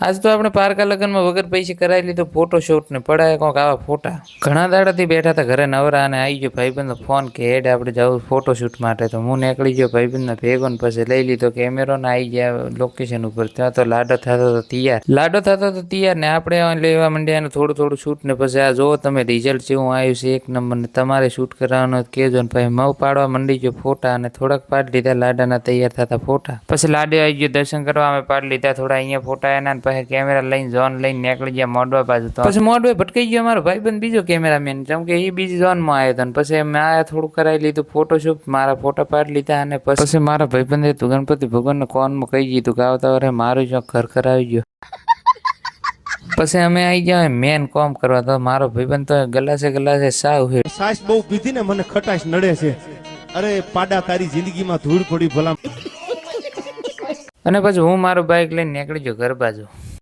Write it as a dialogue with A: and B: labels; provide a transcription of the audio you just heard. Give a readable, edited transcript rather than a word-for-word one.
A: આજ તો આપણે પારકા લગ્નમાં વગર પૈસે કરાવી લીધો ફોટોશૂટ ને પડાય કોક આવા ફોટા. ઘણા દાડાથી બેઠા હતા ઘરે નવરા અને આવી ગયો ભાઈબંધનો ફોન કે હેડ આપણે જવું ફોટોશૂટ માટે. તો હું નીકળી ગયો ભાઈબંધના ભેગો ને પછી લઈ લીધો કેમેરો ને આવી ગયા લોકેશન ઉપર. ત્યાં તો લાડો થતો હતો તૈયાર ને આપણે લેવા માંડ્યા ને થોડું થોડું શૂટ ને પછી આ જોવો તમે રિઝલ્ટ જેવું આવ્યું છે એક નંબર ને તમારે શૂટ કરવાનું કેજો ને પછી મવ પાડવા માંડી ગયો ફોટા અને થોડાક પાડી લીધા લાડાના તૈયાર થતા ફોટા. પછી લાડે આવી ગયો દર્શન કરવા અમે પાડી લીધા થોડા અહીંયા ફોટા એના પછી કેમેરા લઈને ઝોન લઈને નીકળી ગયા મોડવા બાજુ. તો પછી મોડવે ભટકાઈ ગયો મારો ભાઈબંધ બીજો કેમેરામેન જેમ કે એ બીજી ઝોનમાં આવ્યો હતો ને પછી મેં આ થોડું કરાવી લીધું ફોટોશૂટ મારા ફોટા પાડી લીધા અને પછી મારા ભાઈબંધે તું ગણપતિ ભગવાનને કોનમાં કહી દીધું કે આવતા વરે મારું જો ઘર કરાવી ગયો. પછી અમે આવી ગયા મેન કોમ કરવા. તો મારો ભાઈબંધ તો ગલાસે સાવ છે
B: સાસ બહુ પીધી ને મને ખટાશ નડે છે. અરે પાડા તારી જિંદગીમાં ધૂળ પડી ભલા.
A: અને પછી હું મારું બાઇક લઈને નીકળી ગયો ઘર બાજુ.